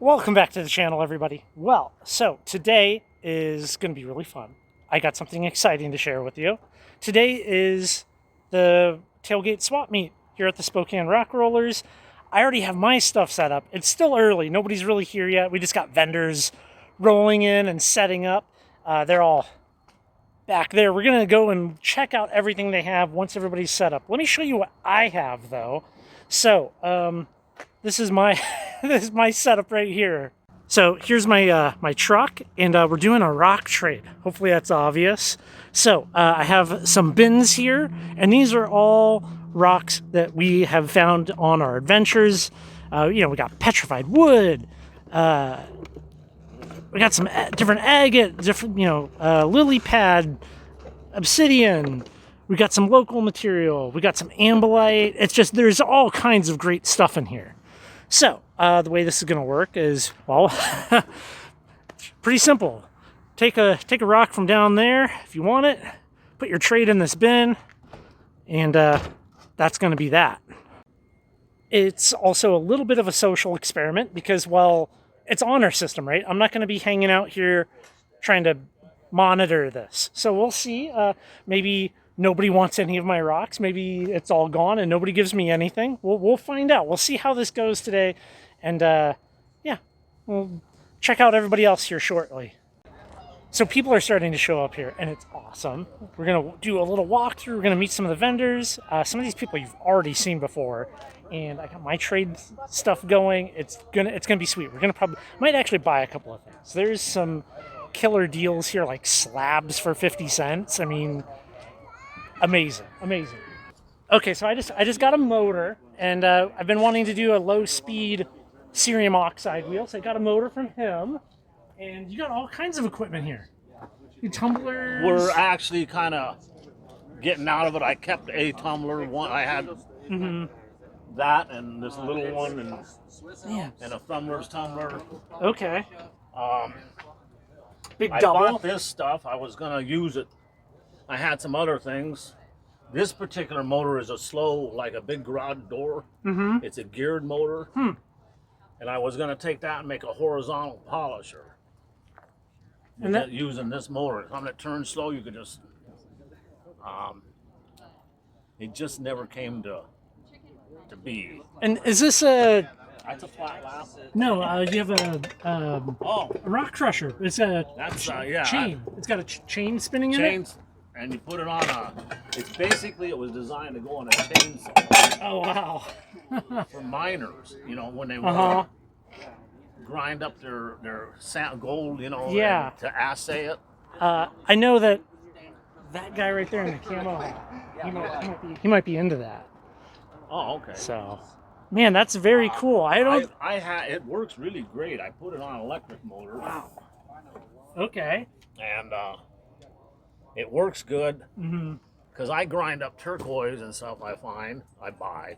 Welcome back to the channel, everybody. Well, so today is going to be really fun. I got something exciting to share with you. Today is the Tailgate swap meet here at the Spokane Rock Rollers. I already have my stuff set up. It's still early. Nobody's really here yet. We just got vendors rolling in and setting up. They're all back there. We're going to go and check out everything they have once everybody's set up. Let me show you what I have, though. So, this is my this is my setup right here. So here's my my truck, and we're doing a rock trade. Hopefully that's obvious. So I have some bins here, and these are all rocks that we have found on our adventures. We got petrified wood. We got some different agate, different lily pad, obsidian. We got some local material. We got some ambolite. It's just there's all kinds of great stuff in here. So, the way this is going to work is, well, pretty simple. Take a rock from down there if you want it, put your trade in this bin, and that's going to be that. It's also a little bit of a social experiment because, well, it's honor system, right? I'm not going to be hanging out here trying to monitor this. So we'll see. Maybe nobody wants any of my rocks. Maybe it's all gone and nobody gives me anything. We'll find out. We'll see how this goes today. And yeah, we'll check out everybody else here shortly. So people are starting to show up here and it's awesome. We're going to do a little walkthrough. We're going to meet some of the vendors. Some of these people you've already seen before. And I got my trade stuff going. It's gonna be sweet. We're gonna might actually buy a couple of things. There's some killer deals here, like slabs for 50 cents. I mean, amazing. Okay, so I just got a motor, and I've been wanting to do a low-speed cerium oxide wheel, so I got a motor from him, and you got all kinds of equipment here. You tumblers. We're actually kind of getting out of it. I kept a tumbler. One I had that, and this little one, and a Thumbler's tumbler. Okay. Big I double. bought this stuff. I was gonna use it. I had some other things. This particular motor is a slow, like a big garage door. It's a geared motor. And I was gonna take that and make a horizontal polisher. And that using this motor. When it turns slow, you could just. It just never came to be. And is this a? That's a flat lap. No, you have a rock crusher. It's a chain. It's got a chain spinning in it. And you put it on a. It's basically it was designed to go on a chainsaw. Oh wow! For miners, when they want to grind up their gold, Yeah. to assay it. I know that guy right there in the camo. He might be into that. Oh, okay. So, man, that's very cool. It works really great. I put it on an electric motor. Wow. Okay. And it works good. Because I grind up turquoise and stuff. I buy,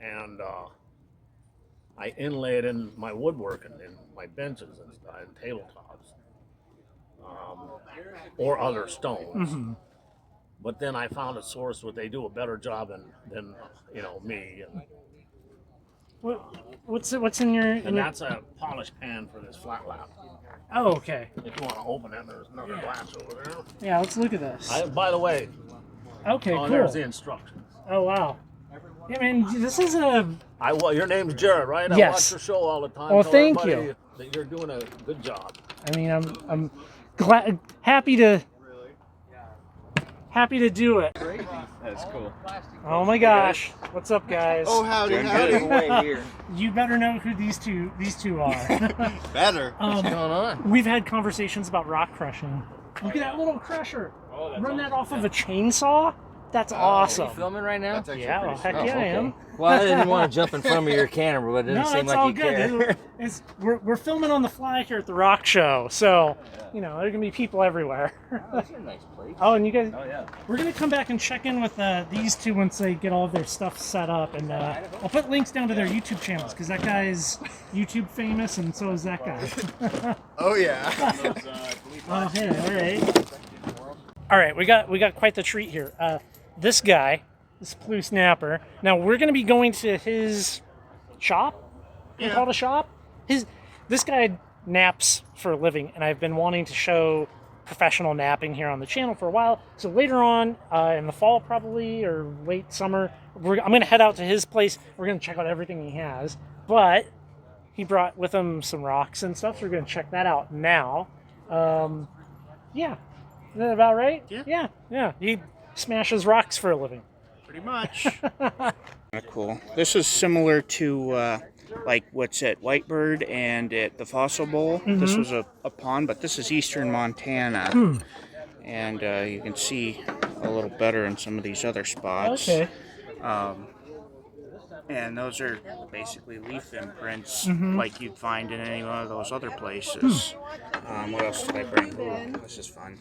and I inlay it in my woodwork and in my benches and stuff, and tabletops, or other stones. But then I found a source where they do a better job than me. And what's in your? that's a polish pan for this flat lap. Oh, okay. If you want to open it, there's another glass over there. Yeah, let's look at this. By the way. Okay, cool. There's the instructions. Oh wow. Yeah, man, this is a. Your name's Jared, right? I watch your show all the time. Well, Tell thank everybody you. That you're doing a good job. I mean, I'm glad, happy to do it. That's cool. Oh my gosh, what's up, guys? Oh, howdy. You better know who these two are. Better. What's going on? We've had conversations about rock crushing. Look at that little crusher. Run that off of a chainsaw. That's awesome. Are you filming right now? Yeah, well, heck yeah, I am. Well, I didn't want to jump in front of your camera, but it didn't seem like you care. We're filming on the fly here at the rock show, so there are gonna be people everywhere. Oh, that's a nice place. Oh, and you guys, Oh, yeah. we're gonna come back and check in with these two once they get all of their stuff set up, and I'll put links down to their YouTube channels because that guy's YouTube famous, and so is that guy. Oh, yeah. Oh, hey, all right, we got quite the treat here. This guy, this blue snapper. Now we're going to be going to his shop. You call it a shop? This guy naps for a living, and I've been wanting to show professional napping here on the channel for a while. So later on, in the fall probably, or late summer, I'm going to head out to his place. We're going to check out everything he has. But he brought with him some rocks and stuff, so we're going to check that out now. Yeah. Is that about right? Yeah. Yeah. He smashes rocks for a living. Pretty much. Cool. This is similar to like what's at Whitebird and at the Fossil Bowl. This was a pond, but this is eastern Montana. And you can see a little better in some of these other spots. Okay. And those are basically leaf imprints like you'd find in any one of those other places. What else did I bring? Ooh, this is fun.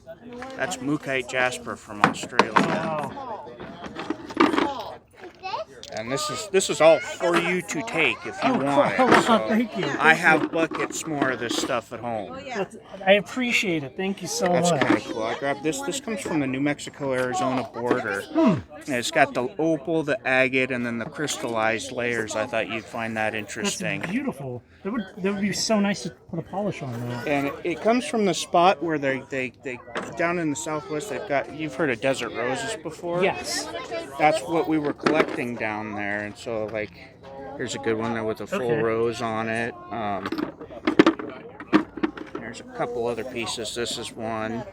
That's Mookite Jasper from Australia. Wow. And this is all for you to take if you want it. So Thank you. I have buckets more of this stuff at home. I appreciate it. Thank you so That's much. kind of cool. I grabbed this. This comes from the New Mexico-Arizona border. And it's got the opal, the agate, and then the crystallized layers. I thought you'd find that interesting. That's beautiful. That would be so nice to put a polish on that. And it comes from the spot where they down in the southwest, they've got, you've heard of desert roses before? Yes. That's what we were collecting down there. And so, like, here's a good one there with a full rose on it. There's a couple other pieces. This is one.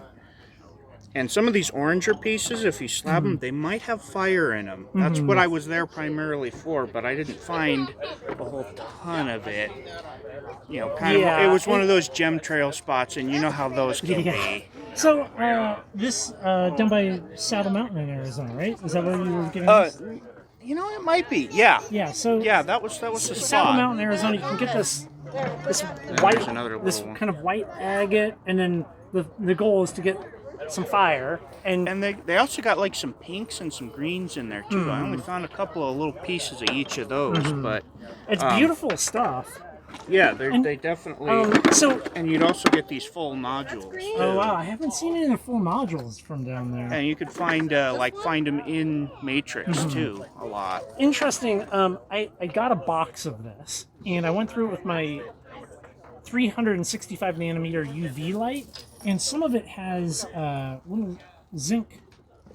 And some of these oranger pieces, if you slab them, they might have fire in them. That's what I was there primarily for, but I didn't find a whole ton of it. You know, it was one of those gem trail spots, and you know how those can be. So, this down by Saddle Mountain in Arizona, right? Is that where you were getting this? You know, it might be. Yeah. Yeah. So yeah, that was the spot. Saddle Mountain, Arizona. You can get this white, this kind of white agate, and then the goal is to get some fire. And they also got like some pinks and some greens in there too. I only found a couple of little pieces of each of those, but it's beautiful stuff. Yeah, they definitely. And you'd also get these full nodules. Oh wow, I haven't seen any full nodules from down there. And you could find them in Matrix too a lot. Interesting. I got a box of this, and I went through it with my 365 nanometer UV light, and some of it has little zinc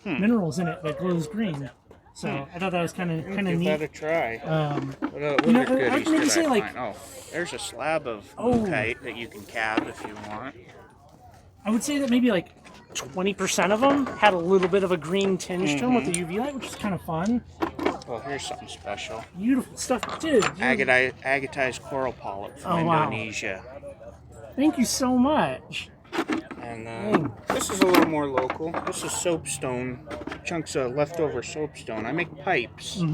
minerals in it that glows green. So I thought that was kind of neat. Give that a try. What other goodies maybe did say I find? Oh, there's a slab of kite that you can calve if you want. I would say that maybe like 20% of them had a little bit of a green tinge to them with the UV light, which is kind of fun. Well, here's something special. Beautiful stuff, dude. Agatized coral polyp from Indonesia. Wow. Thank you so much. And this is a little more local. This is soapstone, chunks of leftover soapstone. I make pipes out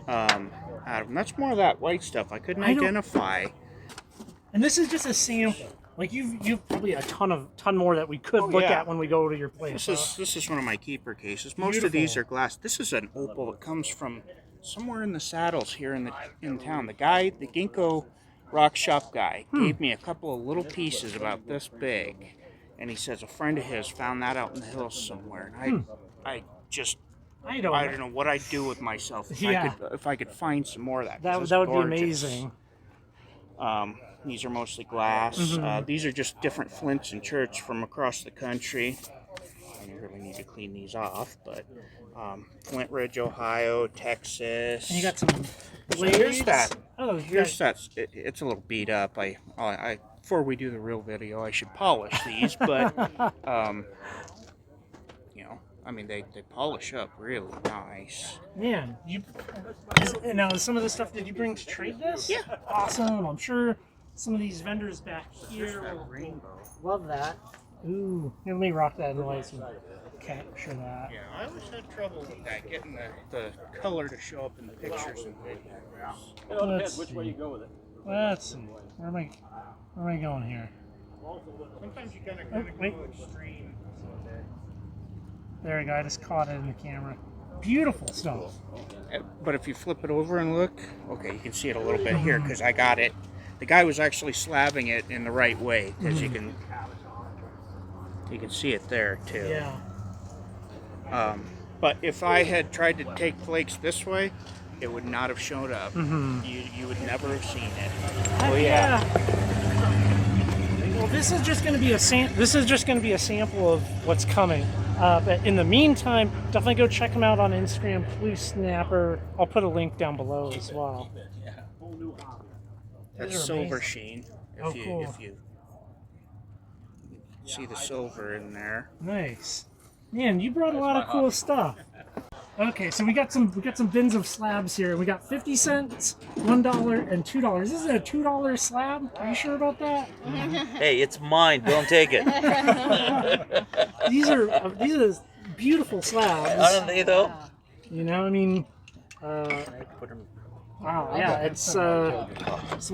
of them. That's more of that white stuff I couldn't identify. And this is just a sample. Like you've probably a ton more that we could look at when we go to your place. This is one of my keeper cases. Most of these are glass. This is an opal that comes from somewhere in the saddles here in town. The ginkgo rock shop guy gave me a couple of little pieces about this big. And he says a friend of his found that out in the hills somewhere. And I don't know what I'd do with myself if I could find some more of that. That would be amazing. These are mostly glass. These are just different flints and cherts from across the country. I don't really need to clean these off, but Flint Ridge, Ohio, Texas. And you got some blades. Here's that. Oh, here's that. It's a little beat up. Before we do the real video, I should polish these, but you know, I mean, they polish up really nice. Man, now some of the stuff did you bring to trade this? Yeah. Awesome. I'm sure some of these vendors back here will rainbow. love that. Ooh, here, let me rock that in the lights and capture that. Yeah, I always had trouble with that, getting the color to show up in the pictures and videos. Let's see. Which way you go with it? Let's see. Where am I going here? Sometimes you kind of go extreme. There we go. I just caught it in the camera. Beautiful stuff. But if you flip it over and look, okay, you can see it a little bit here because I got it. The guy was actually slabbing it in the right way because you can see it there too. Yeah. But if I had tried to take flakes this way, it would not have showed up. You would never have seen it. Oh yeah. Well, this is just going to be a sample of what's coming. But in the meantime, definitely go check them out on Instagram, Blue Snapper. I'll put a link down below as well. That's These are silver amazing. sheen. Oh, cool. If you see the silver in there. Nice. Man, you brought a lot of cool stuff. Okay, so we got some bins of slabs here. We got 50 cents, $1, and $2. This is a $2 slab. Are you sure about that? Hey, it's mine. Don't take it. These are beautiful slabs. Aren't they though? You know, I mean, wow, yeah, it's some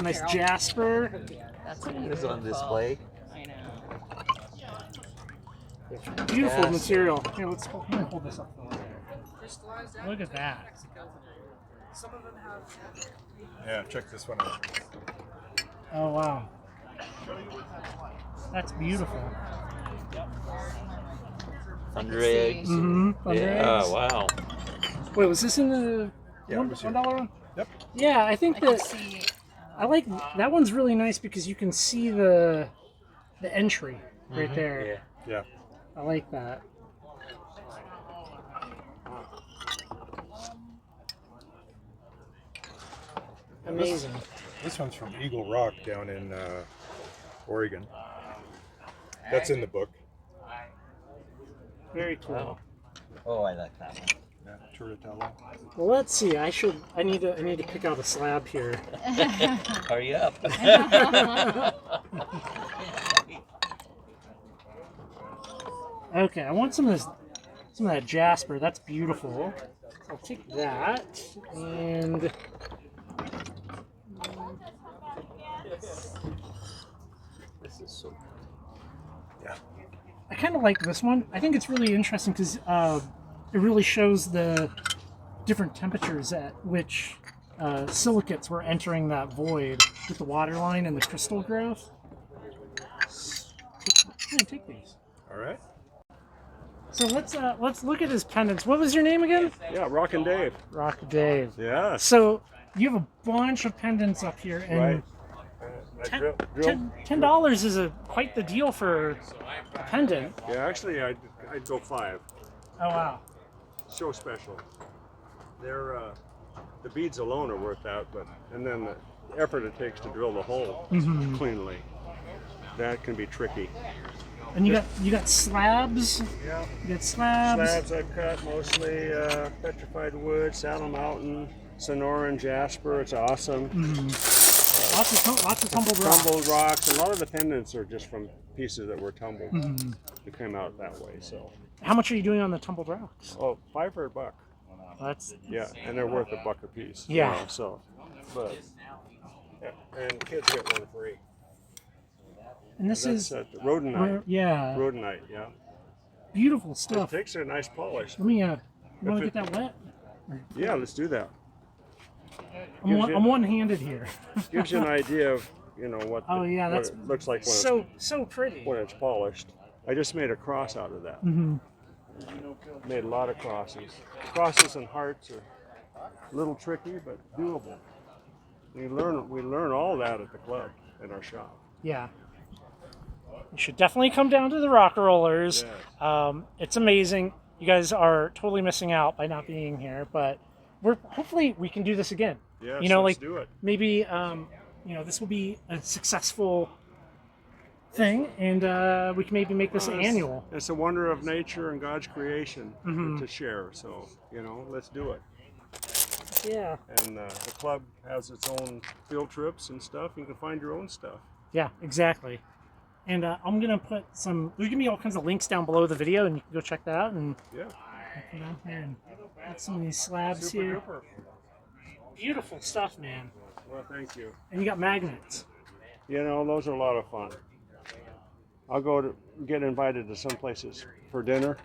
nice jasper. It's on display. Beautiful Yes. material. Here, let me hold this up. Look at that. Yeah, check this one out. Oh wow, that's beautiful. Thunder eggs. Mm-hmm. Yeah. Wow. Wait, was this in the Yeah, it was here. $1 one? Yep. Yeah, I think that I like that one's really nice because you can see the entry right there. Yeah. Yeah. I like that. Amazing. This one's from Eagle Rock down in Oregon. That's in the book. Very cool. Wow. Oh, I like that one. Yeah, Turritella. Well, let's see. I need to pick out a slab here. Hurry up. Okay, I want some of that jasper. That's beautiful. I'll take that and This is so. Yeah. I kind of like this one. I think it's really interesting because it really shows the different temperatures at which silicates were entering that void with the water line and the crystal growth. Take these. All right. So let's look at his pendants. What was your name again? Yeah, Rockin' Dave. Rock Dave. Yeah. So you have a bunch of pendants up here, and Right. $10 is quite the deal for a pendant. Yeah, actually, I'd go 5. Oh wow. So special. They're the beads alone are worth that, and then the effort it takes to drill the hole cleanly, that can be tricky. And you got slabs. Yeah. You got slabs. Slabs I've cut mostly petrified wood, Saddle Mountain, Sonoran jasper. It's awesome. Lots of tumbled rocks. Tumbled rocks. A lot of the pendants are just from pieces that were tumbled. They came out that way. So. How much are you doing on the tumbled rocks? Oh, 5 for $1. That's Yeah, and they're worth $1 a piece. Yeah. You know, so, but yeah, and kids get one free. and this That's is rhodonite. yeah, Rhodonite. Yeah. beautiful It stuff. takes a nice polish. Let me you want to If get that wet? Yeah, let's do that. I'm one-handed here. Gives you an idea of what. Oh, yeah, what that's it looks like so pretty. when it's polished. I just made a cross out of that. Made a lot of crosses. Crosses and hearts are a little tricky, but doable. We learn all that at the club in our shop. Yeah. You should definitely come down to the rock rollers. Yes. It's amazing. You guys are totally missing out by not being here, but hopefully we can do this again. Yes, you know, let's like do it. maybe this will be a successful thing, and we can maybe make this annual. It's a wonder of nature and God's creation to share. So let's do it. Yeah. And the club has its own field trips and stuff. You can find your own stuff. Yeah, exactly. And I'm gonna put there's gonna be all kinds of links down below the video, and you can go check that out. And Yeah. come down here and got some of these slabs here. Super duper. Beautiful stuff, man. Well, thank you. And you got magnets. Those are a lot of fun. I'll go to get invited to some places for dinner.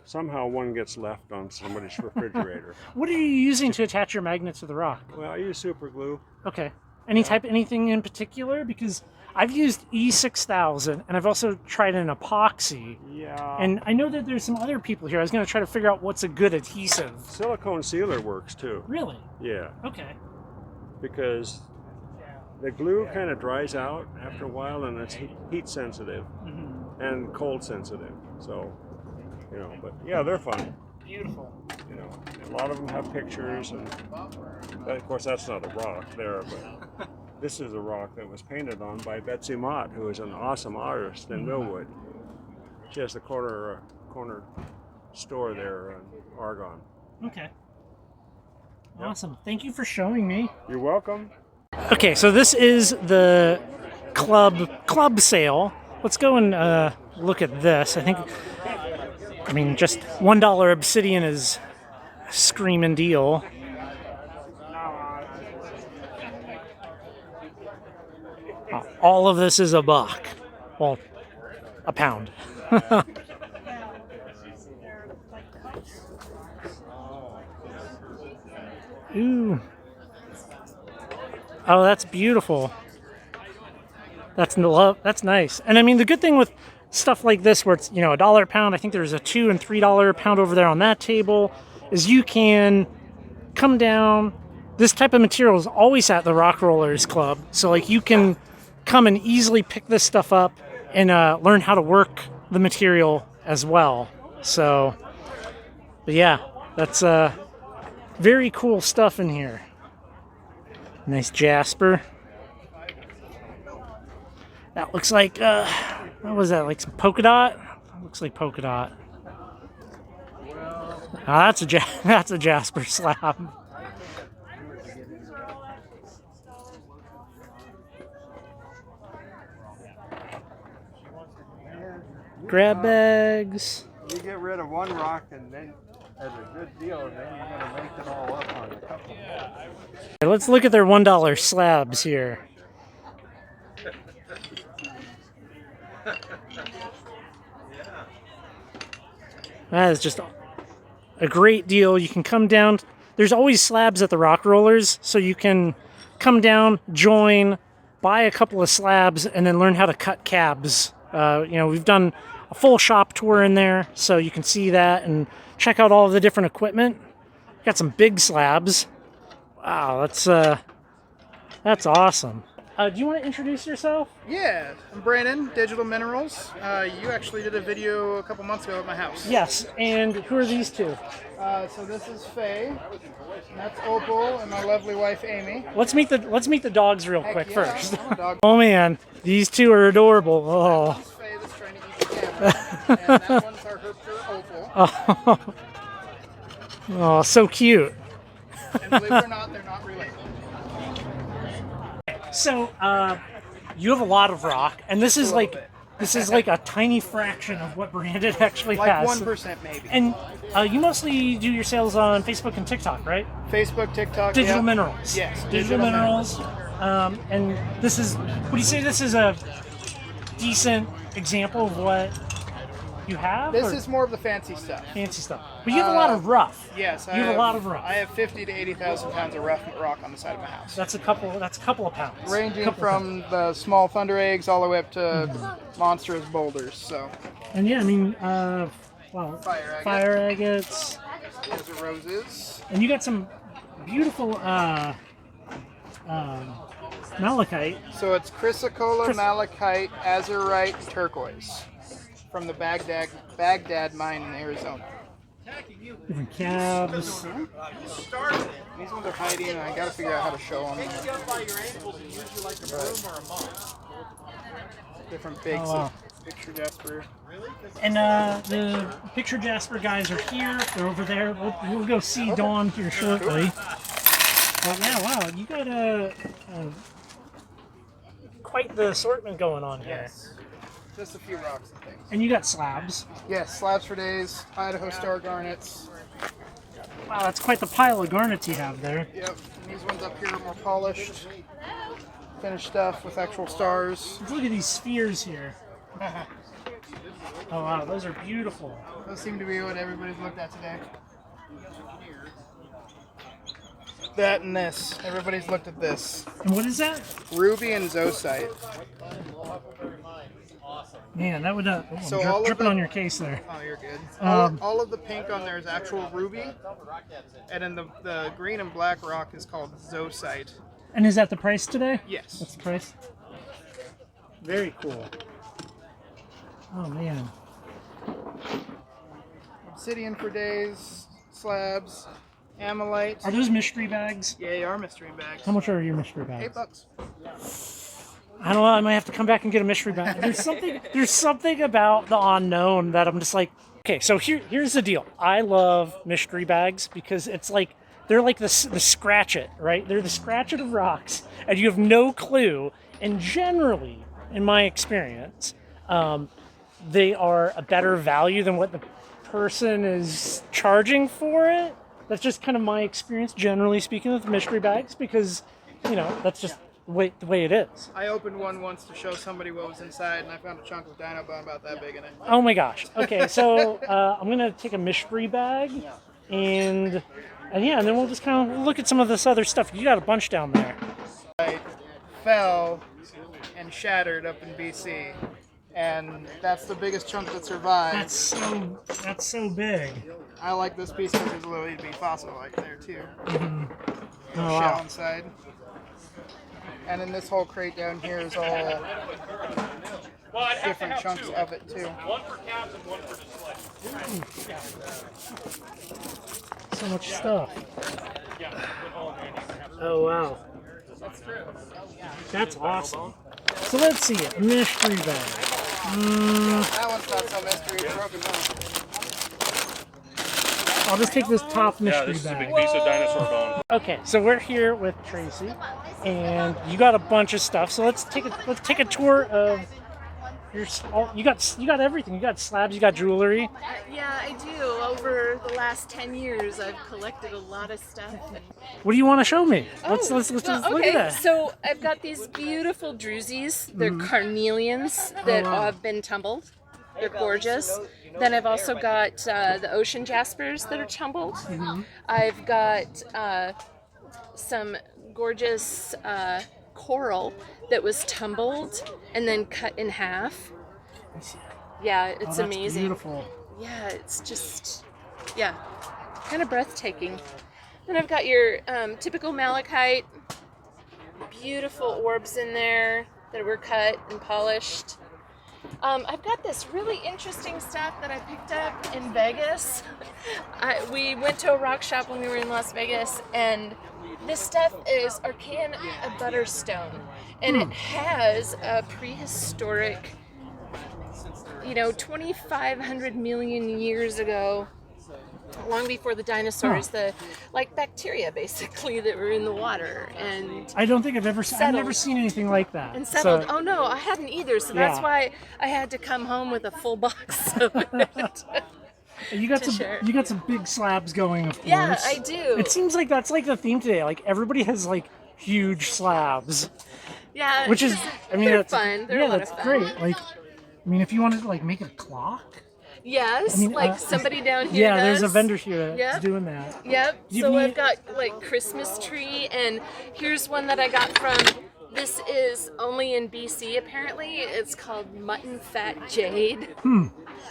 Somehow one gets left on somebody's refrigerator. What are you using to attach your magnet to the rock? Well, I use super glue. Okay. Anything in particular? Because I've used E6000, and I've also tried an epoxy. Yeah. And I know that there's some other people here. I was going to try to figure out what's a good adhesive. Silicone sealer works too. Really? Yeah. Okay. Because the glue kind of dries out after a while, and it's heat sensitive and cold sensitive. So, you know, but yeah, they're fine. Beautiful. You know, a lot of them have pictures, and of course that's not a rock there, but this is a rock that was painted on by Betsy Mott, who is an awesome artist in Millwood. She has the corner store there in Argonne. Okay. Awesome. Thank you for showing me. You're welcome. Okay, so this is the club sale. Let's go and look at this. I mean, just $1 obsidian is a screaming deal. All of this is $1. Well, a pound. Ooh. Oh, that's beautiful. That's nice. And I mean, the good thing with stuff like this, where it's, you know, $1 a pound, I think there's a $2 and $3 a pound over there on that table, is you can come down. This type of material is always at the Rock Rollers Club, so like you can come and easily pick this stuff up and learn how to work the material as well. So, but yeah, that's very cool stuff in here. Nice jasper. That looks like, what was that, like some polka dot? Looks like polka dot. That's a jasper slab. Grab bags. You get rid of one rock, and then as a good deal, and then you're going to make it all up on a couple. Let's look at their $1 slabs here. That is just a great deal. You can come down. There's always slabs at the Rock Rollers, so you can come down, join, buy a couple of slabs, and then learn how to cut cabs. You know, we've done a full shop tour in there, so you can see that and check out all of the different equipment. Got some big slabs. Wow, that's awesome. Do you want to introduce yourself? Yeah, I'm Brandon, Digital Minerals. You actually did a video a couple months ago at my house. Yes, and who are these two? So this is Faye, and that's Opal, and my lovely wife Amy. Let's meet the dogs real quick Yeah, first. I'm a dog. Oh man, these two are adorable. That one's Faye that's trying to eat the camera, and that one's our herper Opal. Oh, so cute. And believe it or not, they're not related. So, you have a lot of rock, and this is like a tiny fraction of what Brandon actually Like has. 1% maybe. And you mostly do your sales on Facebook and TikTok, right? Facebook, TikTok, Digital yeah. Minerals. Yes, Digital Minerals. And this is, would you say this is a decent example of what you have? This or is more of the fancy stuff. fancy stuff. But you have a lot of rough. Yes, You have a lot of rough. I have 50 to 80,000 pounds of rough rock on the side of my house. That's a couple of pounds. Ranging Couple from the small thunder eggs all the way up to monstrous boulders. So And yeah, I mean, fire agates. those are roses. And you got some beautiful malachite. So it's chrysocolla, malachite, azurite, turquoise from the Baghdad mine in Arizona. Different calves. These ones are hiding, and I gotta figure out how to show them. Different bigs Oh, wow. of picture jasper. And the Picture Jasper guys are here. They're over there. We'll go see Dawn here shortly. But yeah, wow, you got quite the assortment going on here. Yes. Just a few rocks and things. And you got slabs. Yes, slabs for days, Idaho star garnets. Wow, that's quite the pile of garnets you have there. Yep. And these ones up here are more polished, finished stuff with actual stars. Let's look at these spheres here. Oh wow, those are beautiful. Those seem to be what everybody's looked at today. That and this. Everybody's looked at this. And what is that? Ruby and zoisite. Man, that would So all of dripping the- on your case there. Oh, you're good. Um, All of the pink on there is actual ruby, and then the green and black rock is called zoisite. And is that the price today? Yes. That's the price. Very cool. Oh man. Obsidian for days, slabs, amylite. Are those mystery bags? Yeah, they are mystery bags. How much are your mystery bags? $8. I don't know. I might have to come back and get a mystery bag. There's something about the unknown that I'm just like, okay. So here's the deal. I love mystery bags because it's like they're like the scratch it, right? They're the scratch it of rocks, and you have no clue. And generally, in my experience, they are a better value than what the person is charging for it. That's just kind of my experience, generally speaking, with mystery bags, because that's just the way it is. I opened one once to show somebody what was inside, and I found a chunk of dino bone about that big in it. Oh my gosh. Okay, so I'm gonna take a mystery bag, and then we'll just kind of look at some of this other stuff. You got a bunch down there. I fell and shattered up in BC, and that's the biggest chunk that survived. That's so big. I like this piece because there's a little to be fossil-like there too. Oh, Shell wow. inside. And then this whole crate down here is all different chunks of it too. One for cabs and one for display. So much stuff. Oh wow. That's awesome. So let's see it. Mystery bag. That one's not so mystery. It's broken down. I'll just take this top mystery this is a bag. big piece of dinosaur bone. Okay, so we're here with Tracy, and you got a bunch of stuff. So let's take a tour of your. You got everything. You got slabs. You got jewelry. Yeah, I do. Over the last 10 years, I've collected a lot of stuff. What do you want to show me? Let's Well, look at that. So I've got these beautiful drusies. They're carnelians that have been tumbled. They're gorgeous. Then I've also got the ocean jaspers that are tumbled. I've got some gorgeous coral that was tumbled and then cut in half. Yeah, it's That's amazing. beautiful. Yeah, it's just, kind of breathtaking. Then I've got your typical malachite, beautiful orbs in there that were cut and polished. I've got this really interesting stuff that I picked up in Vegas. We went to a rock shop when we were in Las Vegas, and this stuff is Archaean Butterstone, and it has a prehistoric, 2,500 million years ago, long before the dinosaurs, the bacteria basically that were in the water and I don't think I've never seen anything like that. and settled. So, Oh no, I hadn't either, so that's Yeah. why I had to come home with a full box of it. you got to some share. you got some big slabs going, of course. Yeah, I do. It seems like that's like the theme today. Like everybody has like huge slabs, Yeah, which is they're that's fun. They're a lot that's of fun. great. Like, if you wanted to like make it a clock. Yes, somebody down here Yeah, does. there's a vendor here that's Yep. doing that. Yep. Give So me- I've got Christmas tree, and here's one that I got from. This is only in BC apparently. It's called mutton fat jade.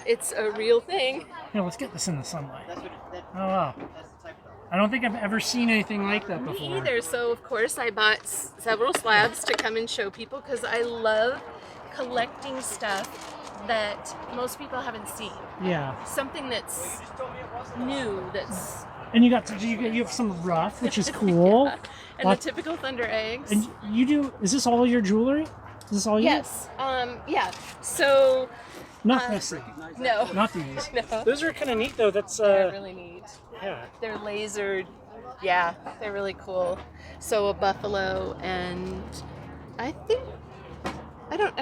It's a real thing. Here, let's get this in the sunlight. Oh wow. I don't think I've ever seen anything like that before. Me either. So of course I bought several slabs to come and show people because I love collecting stuff that most people haven't seen. Yeah. Something that's new. That's And you have some rough, which is cool. yeah. And Lots- the typical thunder eggs. And you do? Is this all your jewelry? Is this all you? Yes. Yeah. So Not this. no. Not these. No. Those are kind of neat though. That's They're really neat. yeah. They're lasered. Yeah, they're really cool. So a buffalo and I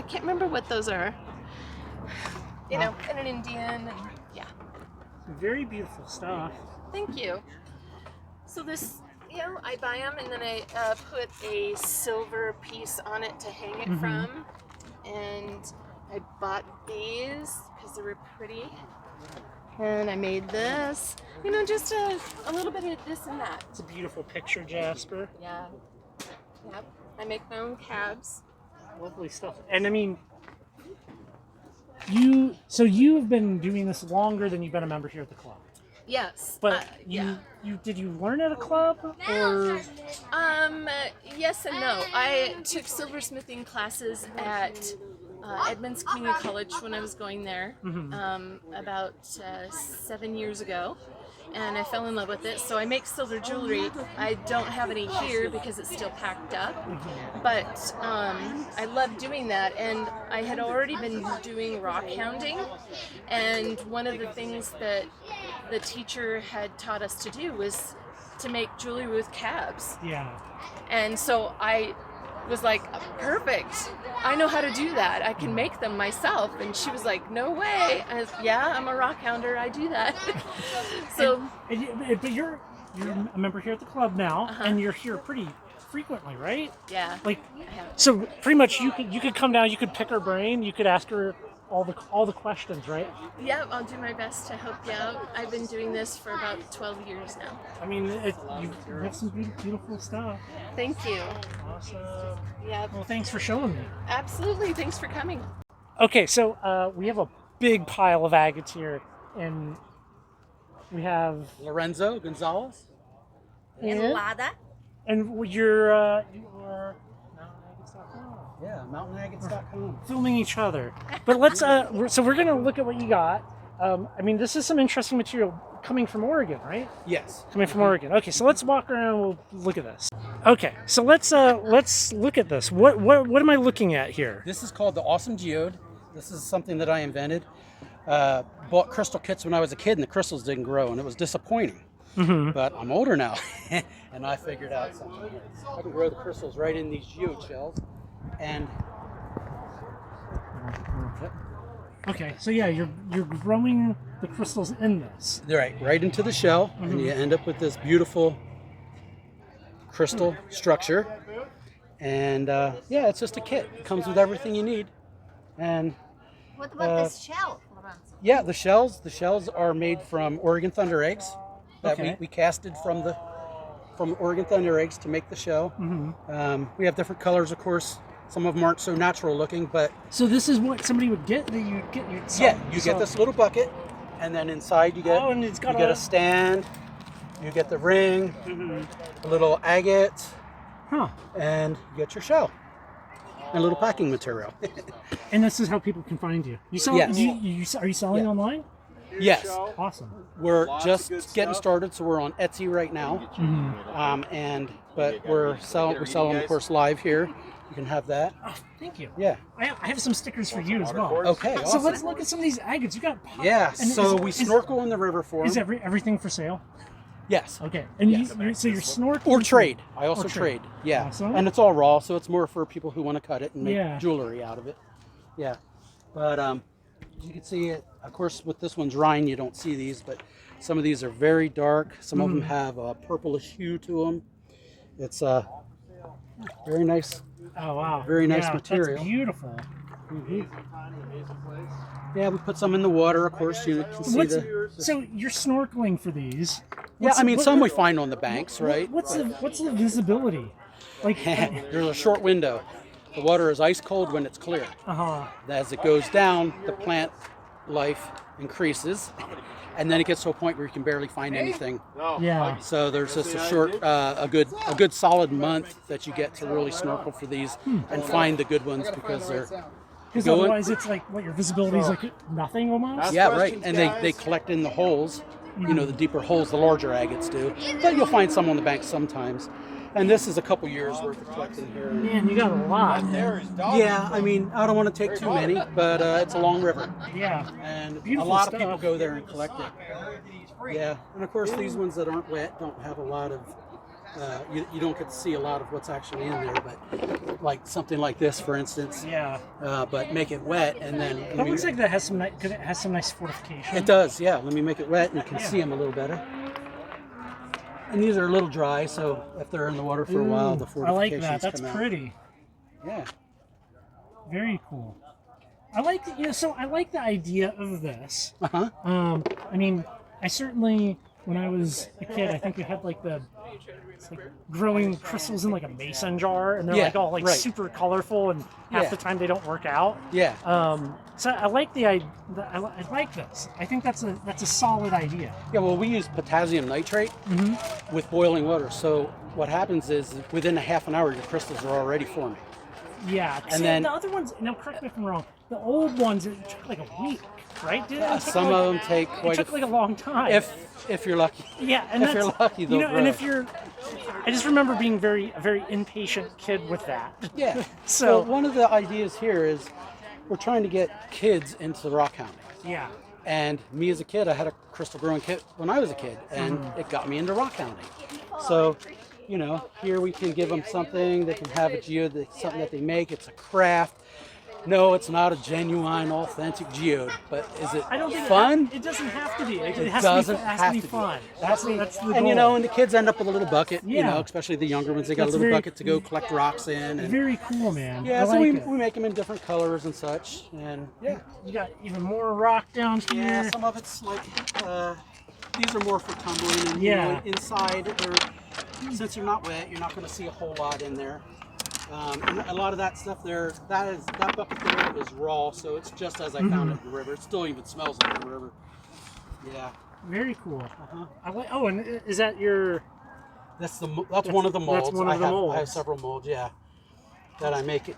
can't remember what those are. And an Indian. And, yeah. Very beautiful stuff. Thank you. So this, I buy them and then I put a silver piece on it to hang it from. And I bought these because they were pretty. And I made this. You know, just a little bit of this and that. It's a beautiful picture, Jasper. Yeah. Yep. I make my own cabs. Lovely stuff. And I mean, you've been doing this longer than you've been a member here at the club. Yes. But yeah. did you learn at a club or? Yes and no. I took silversmithing classes at Edmonds Community College when I was going there about 7 years ago, and I fell in love with it. So I make silver jewelry. I don't have any here because it's still packed up, but I love doing that. And I had already been doing rockhounding, and one of the things that the teacher had taught us to do was to make jewelry with cabs. Yeah. And so I was like, perfect. I know how to do that. I can make them myself. And she was like, no way. I was, yeah, I'm a rockounder. I do that. So, but you're a member here at the club now, and you're here pretty frequently, right? yeah. Like, so pretty much you could come down, you could pick her brain, you could ask her all the questions, right? Yeah, I'll do my best to help you out. I've been doing this for about 12 years now. I mean, you have some beautiful stuff. Thank you. Awesome. Yeah, Well, thanks for showing me. absolutely. Thanks for coming. Okay, so we have a big pile of agates here, and we have Lorenzo Gonzalez. and Lada. you're Yeah, mountainagates.com. filming each other. But let's we're gonna look at what you got. I mean, this is some interesting material coming from Oregon, right? Yes. Coming from Oregon. Okay, so let's walk around and we'll look at this. Okay, so let's look at this. What am I looking at here? This is called the Awesome Geode. This is something that I invented. Bought crystal kits when I was a kid and the crystals didn't grow and it was disappointing. But I'm older now and I figured out something. I can grow the crystals right in these geode shells. And Okay, so yeah, you're growing the crystals in this. right into the shell, and you end up with this beautiful crystal structure. And yeah, it's just a kit. It comes with everything you need. And What about this shell, Lorenzo? yeah, the shells are made from Oregon Thunder eggs that Okay. we casted from Oregon Thunder eggs to make the shell. We have different colors, of course. Some of them aren't so natural looking, but So this is what somebody would get. That you get your you get this little bucket, and then inside you get and it's got you get a stand, you get the ring, a little agate, and you get your shell and a little packing material. And this is how people can find you. You sell? Yes. Are you selling online? Yes, Awesome. we're just getting started, so we're on Etsy right now, but we sell them, of course, live here. You can have that. Oh, thank you. Yeah. I have some stickers for you as well. Okay. So Awesome. let's look at some of these agates. You got Yeah. and So we snorkel in the river for Is them. everything for sale? Yes. Okay. And Yes. so you're snorkeling Or trade. I also Or trade. trade. Yeah. Awesome. And it's all raw, so it's more for people who want to cut it and make Yeah. jewelry out of it. Yeah. But as you can see, it. Of course, with this one's Rhine, you don't see these, but some of these are very dark. Some of them have a purplish hue to them. It's very nice. Oh wow. Very nice Yeah, material. That's beautiful. Yeah, we put some in the water, of course. You can see So you're snorkeling for these? Yeah, I mean, some we find on the banks, right? What's the visibility? Like There's a short window. The water is ice cold when it's clear. As it goes down, the plant life increases, and then it gets to a point where you can barely find anything. Yeah. So there's just a short, a good solid month that you get to really snorkel for these and find the good ones because they're Because going. otherwise it's like what your visibility is like nothing almost. Yeah, right. And they collect in the holes. You know, the deeper holes, the larger agates do. But you'll find some on the bank sometimes. And this is a couple years worth of collecting here. Man, you got a lot. Yeah, I mean, I don't want to take too many, but it's a long river. Yeah. And Beautiful a lot stuff. of people go there and collect it. Yeah, and of course these ones that aren't wet don't have a lot of, you don't get to see a lot of what's actually in there, but like something like this, for instance. Yeah. But make it wet and then... That looks like that has some nice fortification. It does, yeah. Let me make it wet and you can see them a little better. And these are a little dry, so if they're in the water for a while, the I like fortifications that. That's come out. pretty. Yeah. Very cool. I like so I like the idea of this. Uh-huh. I mean, I certainly when I was a kid, I think we had like it's like growing crystals in like a mason jar, and they're Yeah, like all like right. super colorful, and half Yeah. the time they don't work out. Yeah. So I like I like this. I think that's a solid idea. Yeah, well, we use potassium nitrate with boiling water. So what happens is within a half an hour, your crystals are already forming. Yeah, And then the other ones. Now, correct me if I'm wrong. The old ones it took like a week, right? some of them take It quite took like a long time. if you're lucky. Yeah, and if you're lucky, they'll grow. and if you're, I just remember being a very impatient kid with that. Yeah. So one of the ideas here is we're trying to get kids into rock hounding. yeah, And me as a kid, I had a crystal growing kit when I was a kid, and it got me into rock hounding. So, here we can give them something. They can have a geode, something that they make. It's a craft. No, it's not a genuine, authentic geode, but is it I don't think fun? It doesn't have to be. It It has doesn't to be, have be to be. fun. That's the goal. and the kids end up with a little bucket. Yeah. Especially the younger ones, they got That's a little very- bucket to go collect rocks in. And Very cool, man. yeah, I so like we it. make them in different colors and such, and yeah. You got even more rock down here. Yeah, some of it's like these are more for tumbling, and Yeah. inside since they're not wet, you're not going to see a whole lot in there. And a lot of that stuff there, that bucket there is raw, so it's just as I found it in the river. It still even smells like the river. Yeah. Very cool. Uh-huh. I like. Oh, and is that your? That's one of the molds. That's one of the molds. I have several molds, yeah, that I make.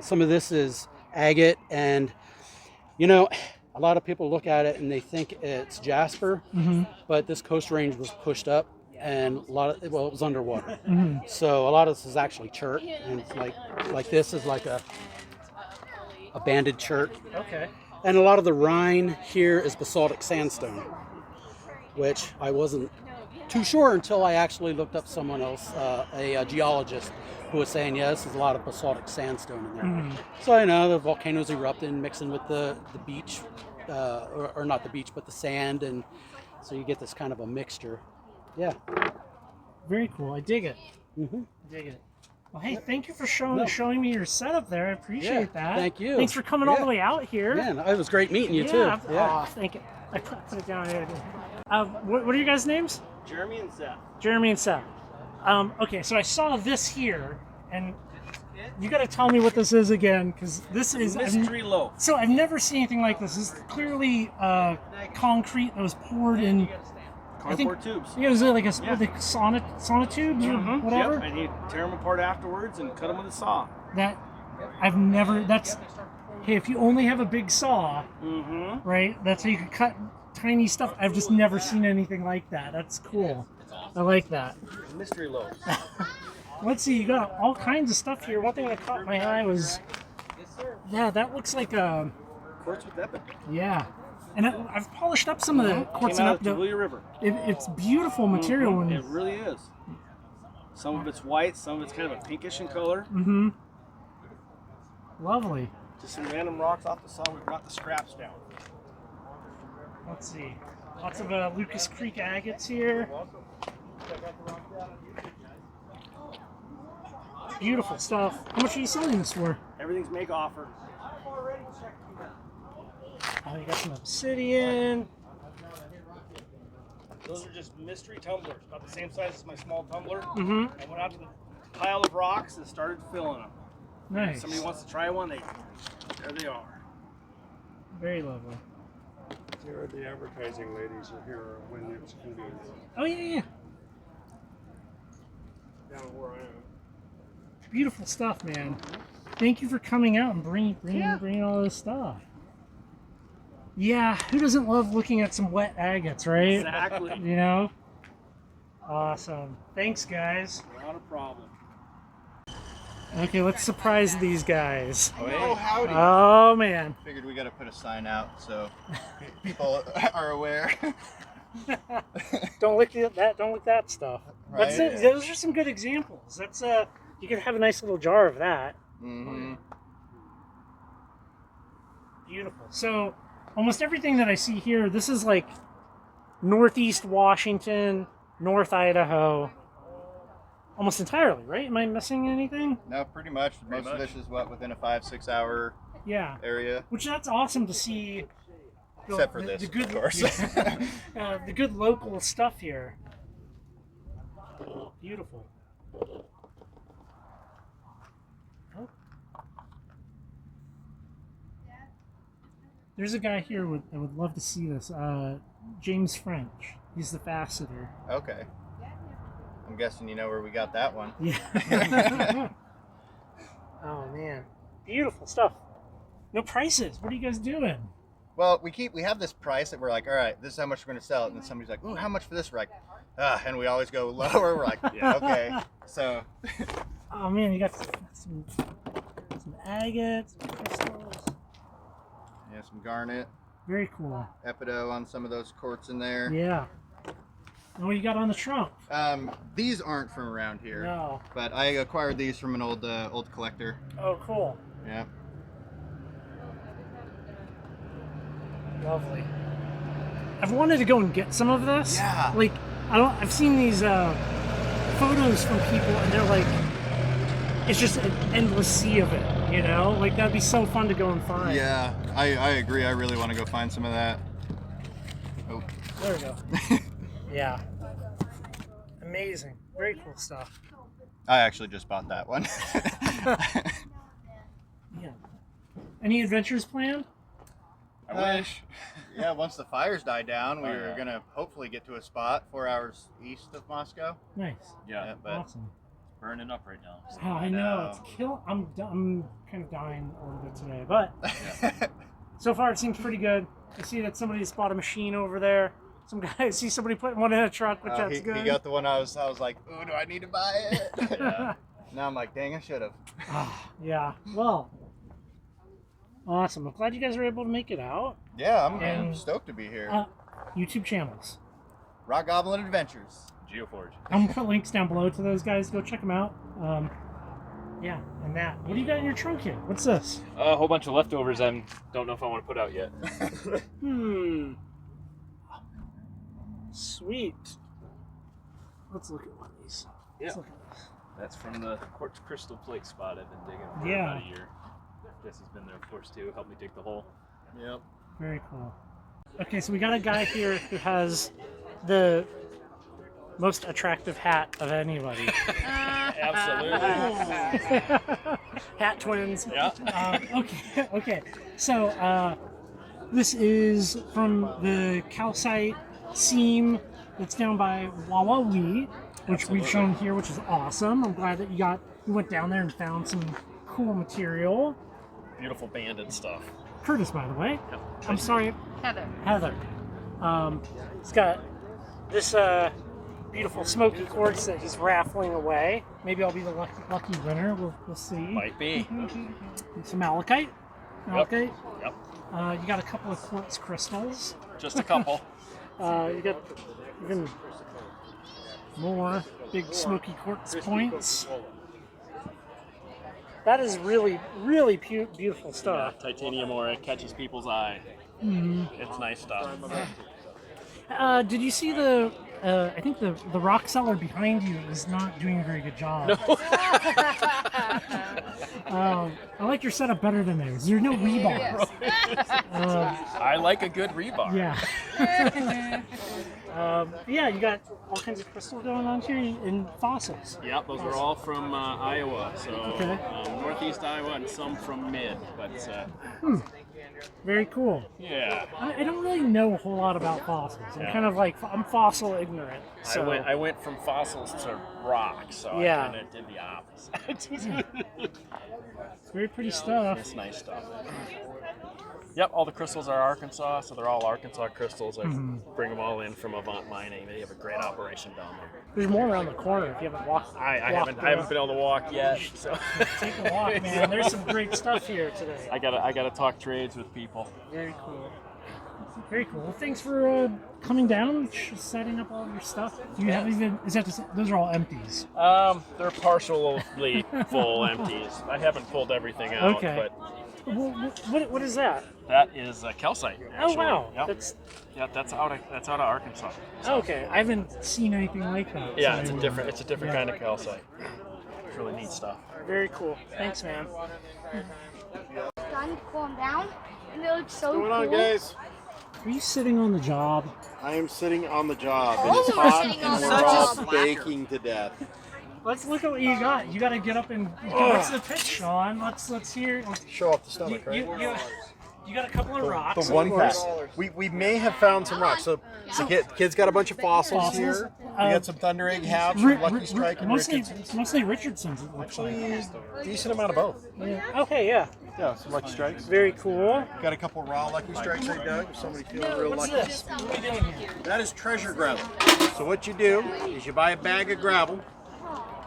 Some of this is agate, and a lot of people look at it and they think it's jasper, but this coast range was pushed up, and it was underwater. So a lot of this is actually chert, and it's like this is like a banded chert. Okay. And a lot of the Rhine here is basaltic sandstone, which I wasn't too sure until I actually looked up someone else, a geologist, who was saying, yeah, this is a lot of basaltic sandstone in there. So I know the volcanoes erupting, mixing with the beach, or not the beach, but the sand, and so you get this kind of a mixture. Yeah. Very cool. I dig it. I dig it. Well, hey, thank you for showing me your setup there. I appreciate that. Thank you. Thanks for coming all the way out here. Yeah, no, it was great meeting you too. Yeah. Yeah. Oh, thank you. I put it down here. What are your guys' names? Jeremy and Seth. Jeremy and Seth. Okay, so I saw this here, and you got to tell me what this is again, because this is Mystery loaf. So I've never seen anything like this. This is clearly concrete that was poured in. Cardboard tubes. Yeah, was it like like sonotubes or whatever? Yep, and you tear them apart afterwards and cut them with a saw. Hey, if you only have a big saw, right, that's how you can cut tiny stuff. I've just never seen anything like that. That's cool. I like that. Mystery loaf. Let's see, you got all kinds of stuff here. One thing that caught my eye was, yeah, that looks like a... Quartz with epic. Yeah. And I've polished up some of the quartz Came and out of the Julia River. It's beautiful material. It really is. Some of it's white, some of it's kind of a pinkish in color. Lovely. Just some random rocks off the saw. We've got the scraps down. Let's see. Lots of Lucas Creek agates here. Beautiful stuff. How much are you selling this for? Everything's make offer. Oh, you got some obsidian. Those are just mystery tumblers, about the same size as my small tumbler. I went out to the pile of rocks and started filling them. Nice. If somebody wants to try one, there they are. Very lovely. Here are the advertising ladies are here when it's convenient. Oh, yeah. Down where I am. Beautiful stuff, man. Thank you for coming out and bringing all this stuff. Yeah, who doesn't love looking at some wet agates, right? Exactly. You know? Awesome. Thanks, guys. Not a problem. Okay, let's surprise these guys. Oh, howdy. Oh, man. Figured we got to put a sign out so people are aware. Don't lick that stuff. Right? Those are some good examples. That's you could have a nice little jar of that. Beautiful. So almost everything that I see here, this is like Northeast Washington, North Idaho, almost entirely, right? Am I missing anything? No, pretty much. Most of this is within a 5-6 hour area. Which that's awesome to see. Except for this, the good, of course. the good local stuff here. Beautiful. Oh. There's a guy here that would love to see this. James French. He's the faceter. Okay. I'm guessing you know where we got that one. Yeah. Oh man, beautiful stuff. No prices. What are you guys doing? Well, we have this price that we're like, all right, this is how much we're gonna sell it, and then somebody's like, ooh, how much for this? We're like, and we always go lower. We're like, yeah, okay. So. Oh man, you got some agates, some crystals. Yeah, some garnet. Very cool. Epido on some of those quartz in there. Yeah. And what you got on the trunk? These aren't from around here. No. But I acquired these from an old collector. Oh, cool. Yeah. Lovely. I've wanted to go and get some of this. Yeah. Like, I've seen these photos from people, and they're like, it's just an endless sea of it, you know? Like, that'd be so fun to go and find. Yeah, I agree. I really want to go find some of that. Oh. There we go. Yeah. Amazing. Very cool stuff. I actually just bought that one. Yeah. Any adventures planned? I wish. Yeah, once the fires die down, we were going to hopefully get to a spot 4 hours east of Moscow. Nice. Yeah, but Awesome. Burning up right now. Oh, I know. It's I'm kind of dying a little bit today, but so far it seems pretty good. I see that somebody just bought a machine over there. Some guy, I see somebody putting one in a truck, which that's good. He got the one I was like, ooh, do I need to buy it? Yeah. Now I'm like, dang, I should have. Yeah. Well, awesome. I'm glad you guys were able to make it out. Yeah, I'm stoked to be here. YouTube channels. Rock Goblin Adventures. Geoforge. I'm gonna put links down below to those guys. Go check them out. Yeah, and that. What do you got in your trunk here? What's this? A whole bunch of leftovers I don't know if I want to put out yet. Sweet. Let's look at one of these. Yeah. Let's look at this. That's from the quartz crystal plate spot I've been digging for Yeah. about a year. Jesse's been there, of course, too. Helped me dig the hole. Yep. Very cool. Okay, so we got a guy here who has the most attractive hat of anybody. Absolutely. Hat twins. Yeah. Okay. So this is from the calcite seam that's down by Wawawi, which we've shown here, which is awesome. I'm glad that you went down there and found some cool material. Beautiful banded stuff. Curtis, by the way. Yep. I'm sorry. Heather. He's got this beautiful smoky quartz that he's raffling away. Maybe I'll be the lucky winner. We'll see. Might be. Some malachite. Yep. You got a couple of quartz crystals. Just a couple. You got even more big smoky quartz points. That is really, really beautiful stuff. Yeah, titanium ore, it catches people's eye. Mm-hmm. It's nice stuff. Did you see the? I think the rock seller behind you is not doing a very good job. No. I like your setup better than theirs. There's no rebar. I like a good rebar. Yeah. Yeah, you got all kinds of crystal going on here and fossils. Yep, those are all from Iowa. So Okay. Northeast Iowa and some from Mid. But Very cool. yeah. I don't really know a whole lot about fossils. I'm kind of like, I'm fossil ignorant. So. I went from fossils to rock, so Yeah. I kind of did the opposite. It's very pretty stuff. It's nice stuff. Yep, all the crystals are Arkansas, so they're all Arkansas crystals. I bring them all in from Avant Mining. They have a great operation down there. There's more around the corner if you haven't walked. I haven't been able to walk yet, so Take a walk, man. There's some great stuff here today. I gotta talk trades with people. Very cool. Very cool. Well, thanks for coming down, setting up all of your stuff. Do you have even? Is that those are all empties? They're partially full empties. I haven't pulled everything out, Okay. but What is that? that is calcite. Oh Actually. wow, Yep. that's that's out of Arkansas. okay. I haven't seen anything like that. Yeah, so- it's a different kind of calcite. It's really neat stuff. Very cool. Thanks, man. sun to cool them down, and they look so What's going cool. on, guys? Are you sitting on the job? I am sitting on the job. All It is of them are hot sitting and on we're the all job. baking to death. Let's look at what you got. You got to get up and what's the pitch, Sean? Let's hear. Show off the stomach, right? You got a couple of rocks. The one of course. pack. We may have found some rocks. So the kids got a bunch of fossils here. We got some Thunder Egg halves from Lucky Strike and Richardson's. Mostly Richardson's, it looks like. Decent amount of both. Yeah. Okay, yeah. Yeah, some Lucky Strikes. Very cool. Got a couple raw Lucky Strikes I dug. If somebody feeling real What's lucky. this? What are we doing here? That is treasure gravel. So what you do is you buy a bag of gravel,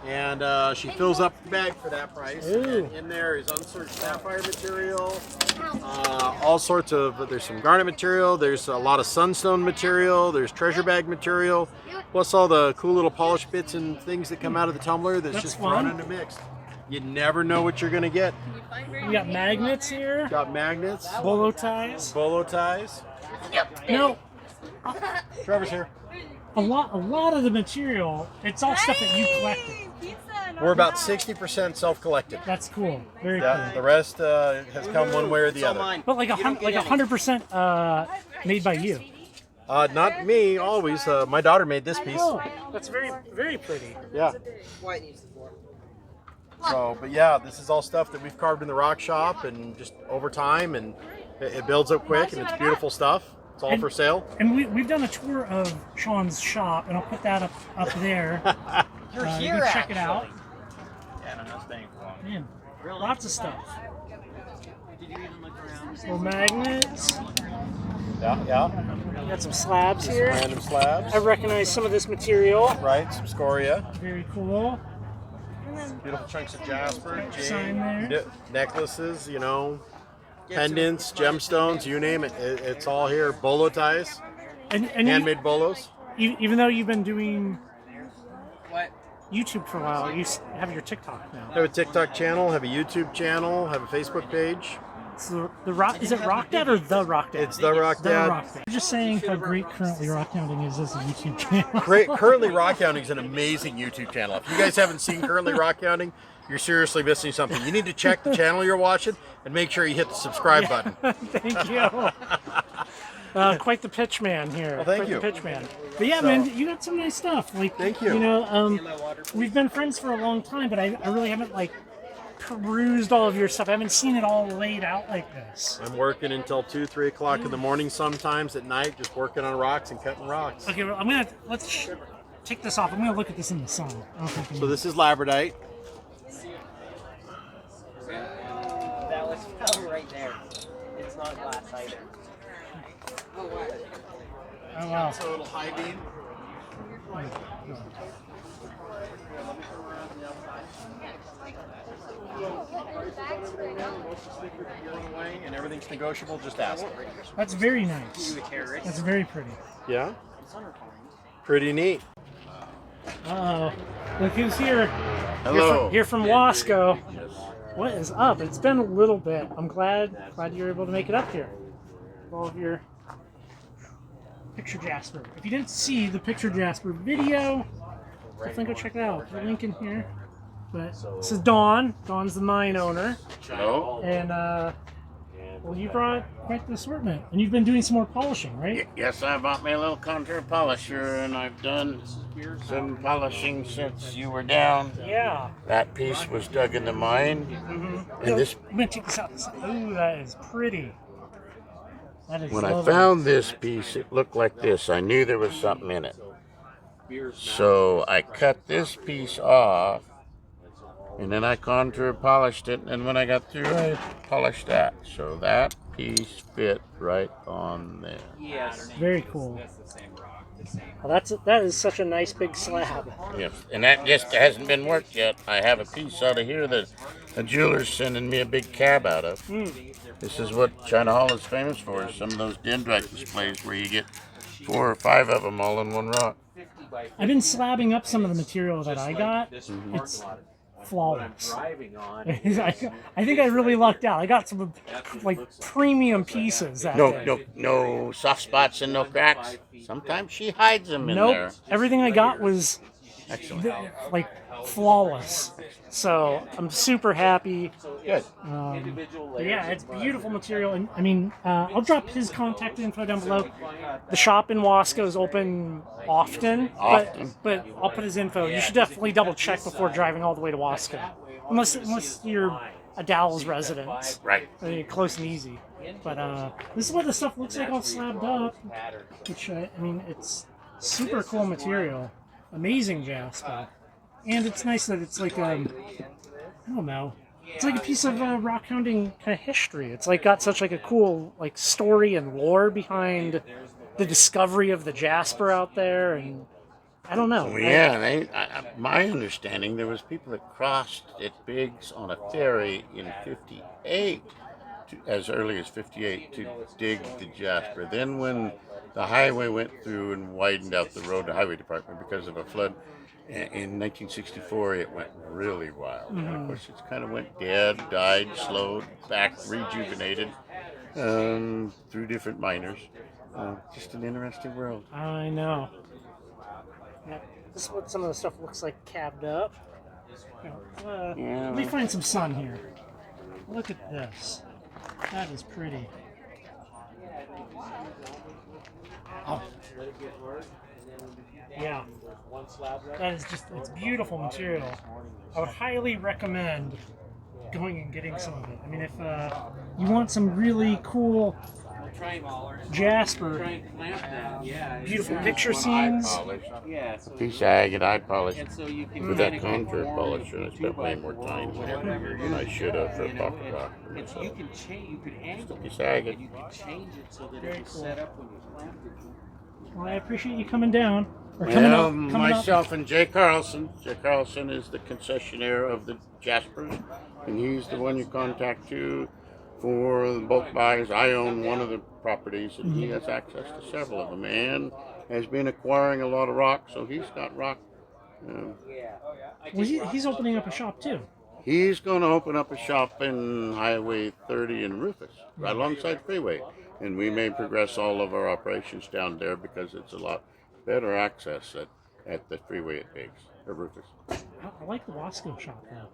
and she fills up the bag for that price. Ooh. And in there is unsearched sapphire material, all sorts of. There's some garnet material. There's a lot of sunstone material. There's treasure bag material, plus all the cool little polished bits and things that come out of the tumbler. That's just fun. thrown into mix. You never know what you're gonna get. We got magnets here. Got magnets, Bolo ties. bolo ties. No, Trevor's here. a lot of the material, it's all stuff that you collected. We're about 60% self-collected. That's cool. Very Yeah, cool. the rest has come one way or the other. But like 100% made by you. Not me, always. My daughter made this piece. Oh, that's very pretty. Yeah. So, but yeah, this is all stuff that we've carved in the rock shop and just over time, and it builds up quick, and it's beautiful stuff. It's all for sale. And we've done a tour of Sean's shop, and I'll put that up there. You're You here, can check it out. Yeah, no, staying for long. Man, lots of stuff. Little magnets. Yeah. Got some slabs here. Random slabs. I recognize some of this material. Right, some scoria. Very cool. Beautiful chunks of jasper, Sign jade, there. necklaces, pendants, gemstones, you name it. It's all here. Bolo ties, And handmade bolos. even though you've been doing YouTube for a while, you have your TikTok now. Have a TikTok channel, have a YouTube channel, have a Facebook page. So the rock, is it Rock Dad or the Rock Dad? It's the Rock The Dad. Rock Dad. I'm just saying how great currently Rockhounding is as a YouTube channel. Currently Rockhounding is an amazing YouTube channel. If you guys haven't seen Currently Rockhounding, you're seriously missing something. You need to check the channel you're watching and make sure you hit the subscribe button. Thank you. Quite the pitch man here. Well, thank Quite you. the pitch man. But yeah, So- man, you got some nice stuff. Like, Thank you. We've been friends for a long time, but I really haven't perused all of your stuff. I haven't seen it all laid out like this. I'm working until 2, 3 o'clock in the morning sometimes at night, just working on rocks and cutting rocks. Okay, well, let's take this off. I'm gonna look at this in the sun. I don't think So this is labradite. That was right there. It's not glass either. Oh wow. It's a little high beam. And everything's negotiable, just ask. That's very nice. That's very pretty. Yeah? Pretty neat. Uh-oh. Look who's here. Hello. Here from Wasco. What is up? It's been a little bit. I'm glad you're able to make it up here. All of your Picture Jasper. If you didn't see the Picture Jasper video, definitely go check it out. There's a link in here. But this is Dawn. Dawn's the mine owner. Hello. And well, you brought quite the assortment, and you've been doing some more polishing, right? Yes, I bought me a little contour polisher, and I've done some polishing since you were down. Yeah. That piece was dug in the mine, and this. I'm gonna take this out. Ooh, that is pretty. That is When lovely. I found this piece, it looked like this. I knew there was something in it, so I cut this piece off. And then I contour polished it, and when I got through, I polished that. So that piece fit right on there. Yes. Very cool. Well, that is such a nice big slab. Yes, and that just hasn't been worked yet. I have a piece out of here that a jeweler's sending me a big cab out of. This is what China Hall is famous for, is some of those dendrite displays where you get 4 or 5 of them all in one rock. I've been slabbing up some of the material that I got. It's flawless. I think I really lucked out. I got some premium pieces that day. No soft spots and no cracks. Sometimes she hides them in Nope. there. Everything I got was like flawless. So I'm super happy. Good. But yeah, it's beautiful material, and I mean, I'll drop his contact info down below. The shop in Wasco is open often. But I'll put his info. You should definitely double check before driving all the way to Wasco, unless you're a Dallas resident, right? I mean, close and easy. But this is what the stuff looks like all slabbed up, which I mean, it's super cool material, amazing jasper, and it's nice that it's like I don't know, it's like a piece of rockhounding kind of history. It's like got such like a cool like story and lore behind the discovery of the jasper out there, and I don't know. Well, yeah, my understanding, there was people that crossed at Biggs on a ferry in '58, as early as '58, to dig the jasper. Then when the highway went through and widened out the road, the highway department, because of a flood in 1964, it went really wild. And of course, it kind of went dead, died, slowed, back, rejuvenated through different miners. Just an interesting world. I know. Yeah, this is what some of the stuff looks like cabbed up. Let me find some sun here. Look at this. That is pretty. Oh. Yeah. That is just, it's beautiful material. I would highly recommend going and getting some of it. I mean, if you want some really cool jasper, beautiful picture scenes. A piece of agate eye polish with that contour polish, and I spent way more time than I should have for a pocket rock. Just a piece of agate. Very cool. Well, I appreciate you coming down. Myself and Jay Carlson. Jay Carlson is the concessionaire of the Jaspers, and he's the one you contact to for the bulk buys. I own one of the properties, and he has access to several of them, and has been acquiring a lot of rock, so he's got rock. Well, he's opening up a shop too. He's going to open up a shop in Highway 30 in Rufus, right alongside the freeway, and we may progress all of our operations down there because it's a lot better access at the freeway at Biggs or Rufus. I like the Wasco shop though.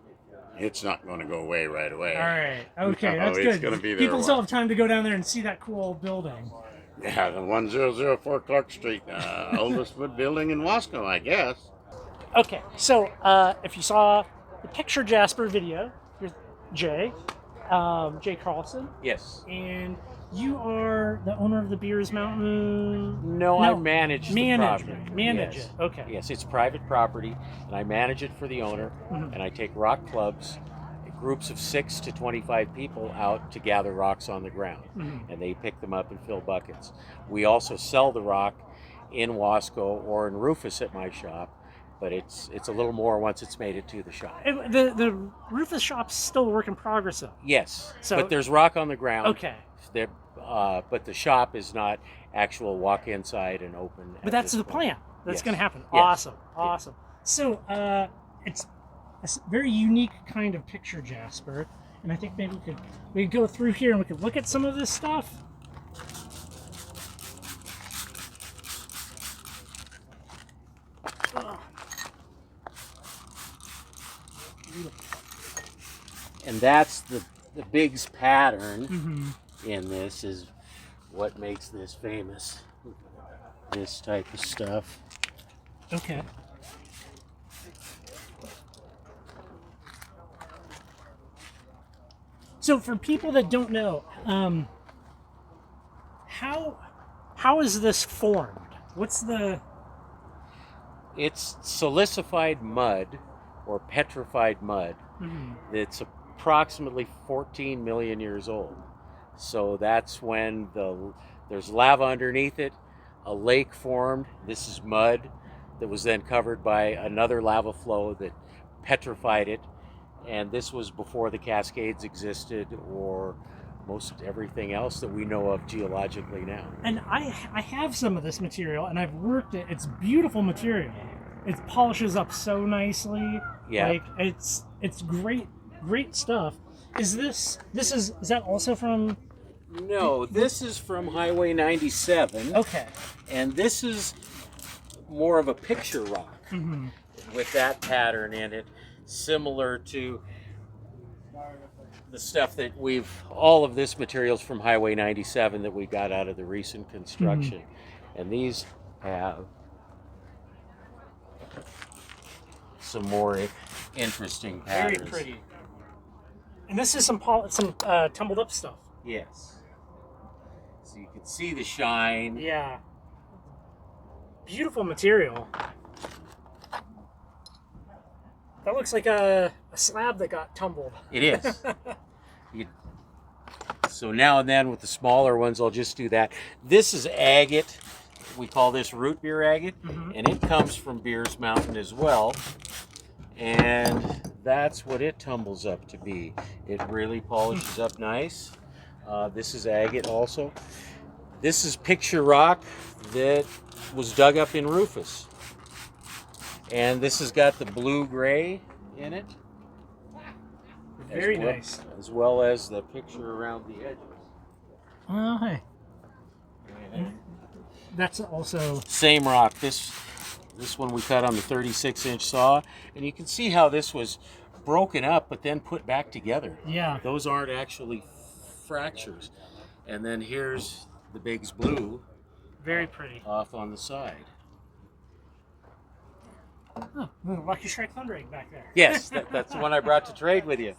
It's not going to go away right away. All right. Okay, No, that's it's good. going to be there. People still have time to go down there and see that cool building. Yeah, the 1004 Clark Street, oldest wood building in Wasco, I guess. Okay, so if you saw the picture Jasper video, you're Jay Carlson. Yes. And you are the owner of the Beers Mountain? No, I manage the property. Manage Yes. it, okay. Yes, it's private property, and I manage it for the owner, and I take rock clubs, groups of 6 to 25 people out to gather rocks on the ground, and they pick them up and fill buckets. We also sell the rock in Wasco or in Rufus at my shop, but it's a little more once it's made it to the shop. The Rufus shop's still a work in progress, though. Yes, So- but there's rock on the ground. Okay. There, but the shop is not actual walk inside and open. But that's the plan. That's Yes. going to happen. Yes. Awesome. So it's a very unique kind of picture, Jasper, and I think maybe we could go through here and we could look at some of this stuff. And that's the Biggs pattern in this is what makes this famous. This type of stuff. Okay. So for people that don't know, how is this formed? What's the... It's silicified mud or petrified mud. It's approximately 14 million years old. So that's when there's lava underneath it, a lake formed. This is mud that was then covered by another lava flow that petrified it. And this was before the Cascades existed or most everything else that we know of geologically now. And I have some of this material, and I've worked it. It's beautiful material. It polishes up so nicely. Yeah. Like it's great stuff. Is that also from? No, this is from Highway 97. Okay. And this is more of a picture rock. with that pattern in it, similar to the stuff that all of this materials from Highway 97 that we got out of the recent construction. And these have some more interesting patterns. Very pretty. And this is some tumbled up stuff. Yes. So you can see the shine. Yeah. Beautiful material. That looks like a slab that got tumbled. It is. So now and then with the smaller ones, I'll just do that. This is agate. We call this root beer agate, and it comes from Beers Mountain as well. And that's what it tumbles up to be. It really polishes up nice. This is agate also. This is picture rock that was dug up in Rufus. And this has got the blue-gray in it. Very nice. As well as the picture around the edges. Oh, hey. That's also... Same rock. This one we cut on the 36-inch saw. And you can see how this was broken up but then put back together. Yeah. Those aren't actually fractures. And then here's the Biggs Blue. Very pretty. Off on the side. Oh, Lucky Strike Thunder Egg back there. Yes, that's the one I brought to trade with you.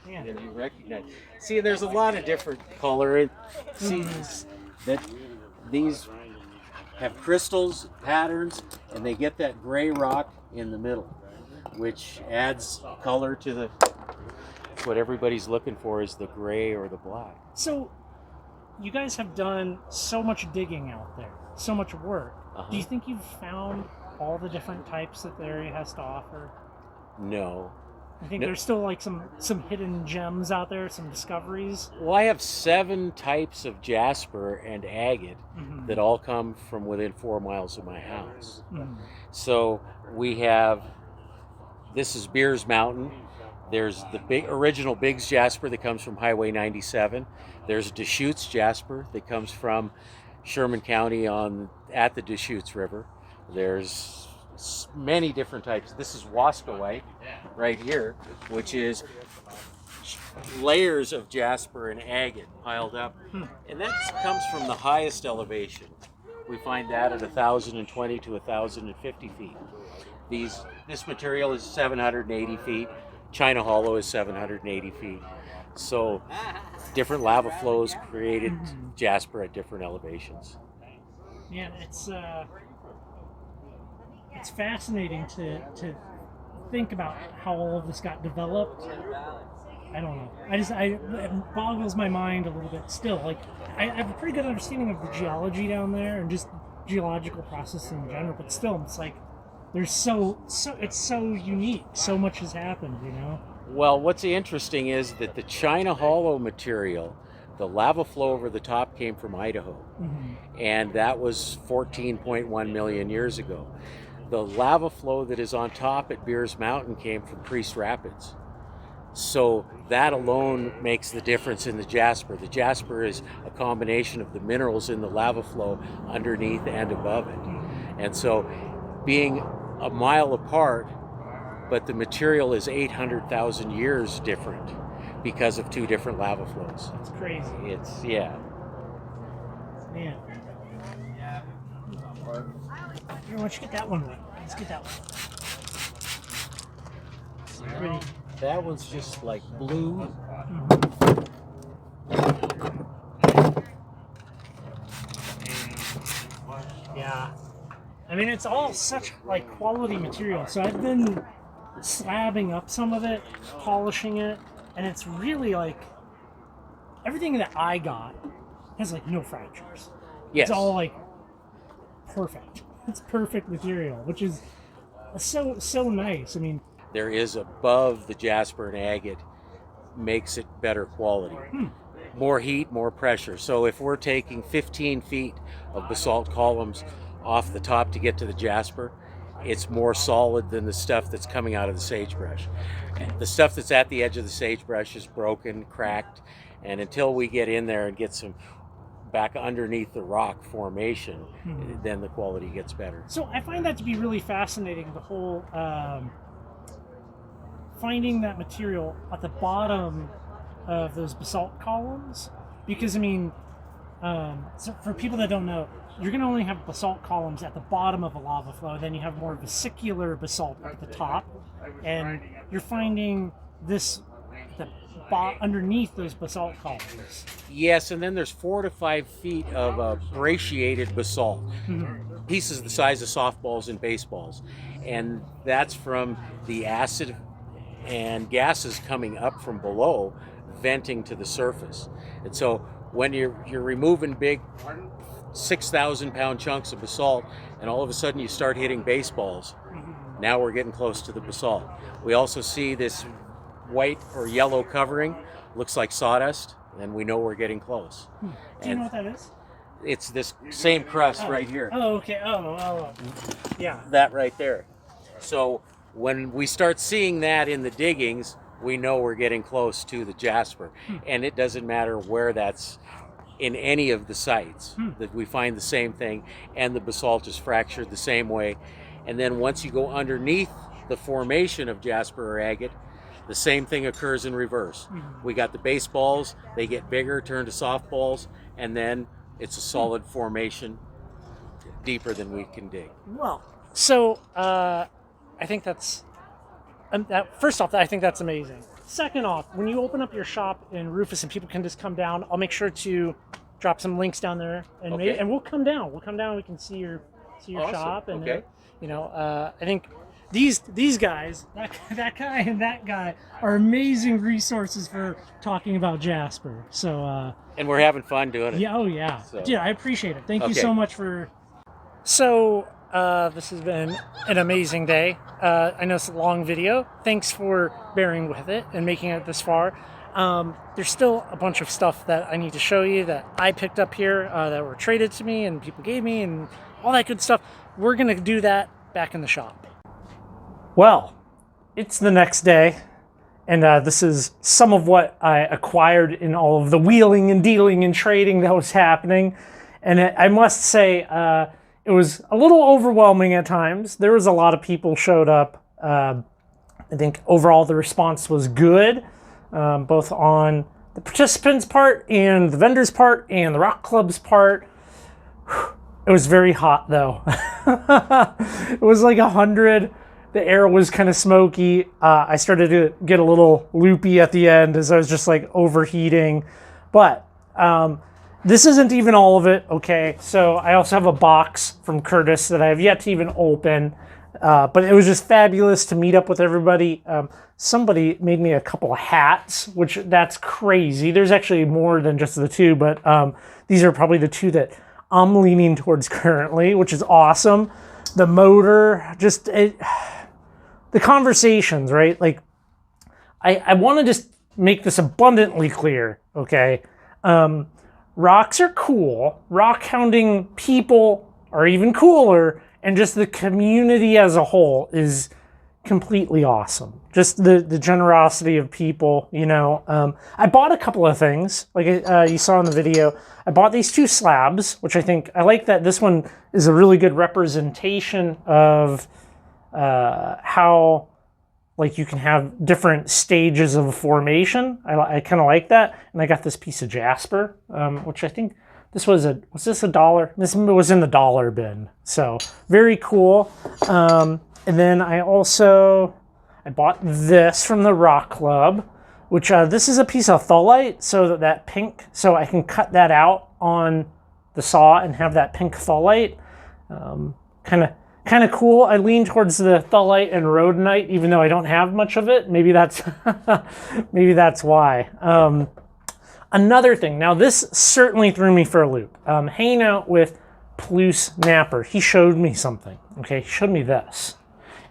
Yeah. That you recognize. See, there's a lot of different color. See, that these have crystals, patterns, and they get that gray rock in the middle, which adds color to what everybody's looking for is the gray or the black. So, you guys have done so much digging out there, so much work. Do you think you've found all the different types that the area has to offer? No. I think there's still like some hidden gems out there, some discoveries. Well, I have 7 types of jasper and agate that all come from within 4 miles of my house. So we have, this is Beers Mountain. There's the original Biggs jasper that comes from Highway 97. There's Deschutes jasper that comes from Sherman County at the Deschutes River. There's many different types. This is Waskaway right here, which is layers of jasper and agate piled up. And that comes from the highest elevation. We find that at 1,020 to 1,050 feet. This material is 780 feet. China Hollow is 780 feet. So different lava flows created jasper at different elevations. Yeah, it's fascinating to think about how all of this got developed. I don't know. It boggles my mind a little bit still. Like, I have a pretty good understanding of the geology down there and just geological processing in general, but still, it's like there's it's so unique. So much has happened, you know? Well, what's interesting is that the China Hollow material, the lava flow over the top came from Idaho, and that was 14.1 million years ago. The lava flow that is on top at Beers Mountain came from Priest Rapids. So that alone makes the difference in the jasper. The jasper is a combination of the minerals in the lava flow underneath and above it. And so being a mile apart, but the material is 800,000 years different because of 2 different lava flows. That's crazy. Yeah. Man. Here, why don't you get that one? Let's get that one. Pretty. That one's just like blue. Yeah. I mean, it's all such like quality material. So I've been slabbing up some of it, polishing it, and it's really like everything that I got has like no fractures. Yes. It's all like perfect. It's perfect material, which is so nice. I mean, there is above the jasper and agate makes it better quality. More heat, more pressure. So if we're taking 15 feet of basalt columns off the top to get to the jasper, it's more solid than the stuff that's coming out of the sagebrush. The stuff that's at the edge of the sagebrush is broken, cracked, and until we get in there and get some back underneath the rock formation, then the quality gets better. So I find that to be really fascinating, the whole finding that material at the bottom of those basalt columns, because I mean, so for people that don't know, you're going to only have basalt columns at the bottom of a lava flow, then you have more vesicular basalt at the top, and you're finding this underneath those basalt columns. Yes, and then there's 4 to 5 feet of brachiated basalt, pieces the size of softballs and baseballs, and that's from the acid and gases coming up from below, venting to the surface. And so when you're removing big 6,000-pound chunks of basalt, and all of a sudden you start hitting baseballs, now we're getting close to the basalt. We also see this white or yellow covering, looks like sawdust, and we know we're getting close. Do you know what that is? It's this same crust right here. Oh, okay. Oh, yeah. That right there. So when we start seeing that in the diggings, we know we're getting close to the jasper. And it doesn't matter where that's in any of the sites, that we find the same thing, and the basalt is fractured the same way. And then once you go underneath the formation of jasper or agate, the same thing occurs in reverse. We got the baseballs, they get bigger, turn to softballs, and then it's a solid formation deeper than we can dig. Well, so I think that's, first off, I think that's amazing. Second off, when you open up your shop in Rufus and people can just come down, I'll make sure to drop some links down there, and Okay. and we'll come down. We'll come down. We can see your Awesome. shop, and Okay. I think these guys, that guy and that guy, are amazing resources for talking about Jasper. So And we're having fun doing it. yeah, oh yeah, So- dude, I appreciate it. Thank you Okay. so much for. So this has been an amazing day. I know it's a long video. Thanks for bearing with it and making it this far. There's still a bunch of stuff that I need to show you that I picked up here that were traded to me and people gave me and all that good stuff. We're gonna do that back in the shop. Well, it's the next day, and this is some of what I acquired in all of the wheeling and dealing and trading that was happening. And I must say, it was a little overwhelming at times. There was a lot of people showed up. I think overall the response was good, both on the participants' part and the vendors' part and the Rock Club's part. It was very hot though. It was like 100. The air was kind of smoky. I started to get a little loopy at the end as I was just like overheating. But this isn't even all of it, okay? So I also have a box from Curtis that I have yet to even open. But it was just fabulous to meet up with everybody. Somebody made me a couple of hats, which that's crazy. There's actually more than just the two, but these are probably the two that I'm leaning towards currently, which is awesome. The motor, just the conversations, right? Like, I want to just make this abundantly clear, okay? Rocks are cool. Rockhounding people are even cooler, and just the community as a whole is completely awesome. Just the generosity of people, you know. I bought a couple of things, like you saw in the video. I bought these two slabs, which I like that this one is a really good representation of how, like, you can have different stages of formation. I kind of like that. And I got this piece of jasper, which I think this was this $1? This was in the dollar bin. So very cool. And then I bought this from the Rock Club, which this is a piece of tholite, so that pink, so I can cut that out on the saw and have that pink tholite. Kind of cool. I lean towards the tholite and rhodonite, even though I don't have much of it. Maybe that's why. Another thing. Now this certainly threw me for a loop. Hanging out with Plouse Napper, he showed me something. Okay, he showed me this,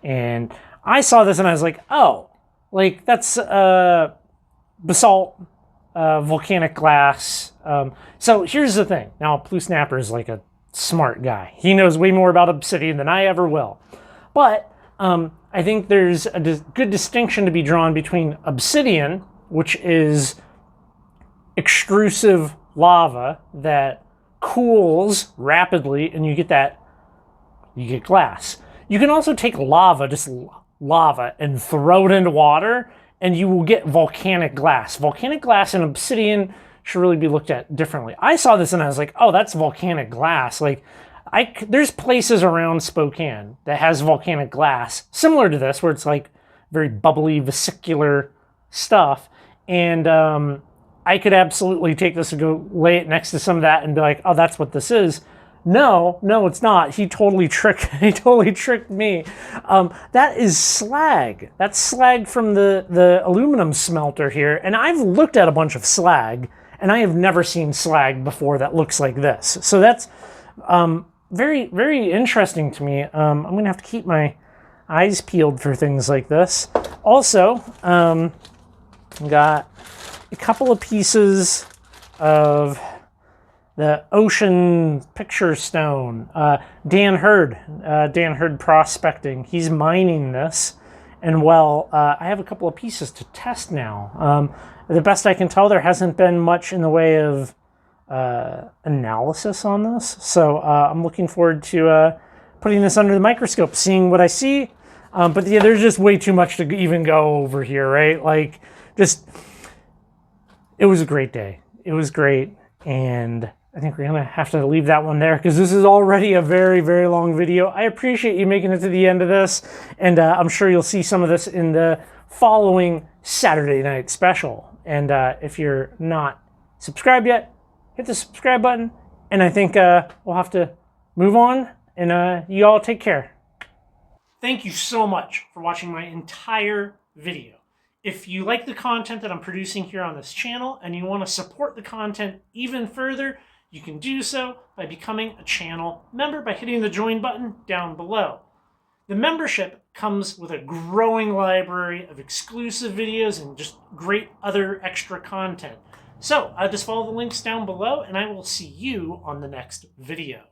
and I saw this and I was like, oh, like that's basalt, volcanic glass. So here's the thing. Now Plouse Napper is like a smart guy. He knows way more about obsidian than I ever will. But I think there's a good distinction to be drawn between obsidian, which is extrusive lava that cools rapidly, and you get glass. You can also take lava, just lava, and throw it into water, and you will get volcanic glass. Volcanic glass and obsidian should really be looked at differently. I saw this and I was like, oh, that's volcanic glass. Like, there's places around Spokane that has volcanic glass similar to this, where it's like very bubbly, vesicular stuff. And I could absolutely take this and go lay it next to some of that and be like, oh, that's what this is. No, it's not. He totally tricked me. That is slag. That's slag from the aluminum smelter here. And I've looked at a bunch of slag, and I have never seen slag before that looks like this. So that's very, very interesting to me. I'm going to have to keep my eyes peeled for things like this. Also, got a couple of pieces of the ocean picture stone. Dan Hurd Prospecting. He's mining this. And well, I have a couple of pieces to test now. The best I can tell, there hasn't been much in the way of analysis on this. So I'm looking forward to putting this under the microscope, seeing what I see. But yeah, there's just way too much to even go over here, right? Like, it was a great day. It was great. And I think we're going to have to leave that one there because this is already a very, very long video. I appreciate you making it to the end of this. And I'm sure you'll see some of this in the following Saturday night special. And if you're not subscribed yet, hit the subscribe button. And I think we'll have to move on. And you all take care. Thank you so much for watching my entire video. If you like the content that I'm producing here on this channel and you want to support the content even further, you can do so by becoming a channel member by hitting the join button down below. The membership comes with a growing library of exclusive videos and just great other extra content. So just follow the links down below and I will see you on the next video.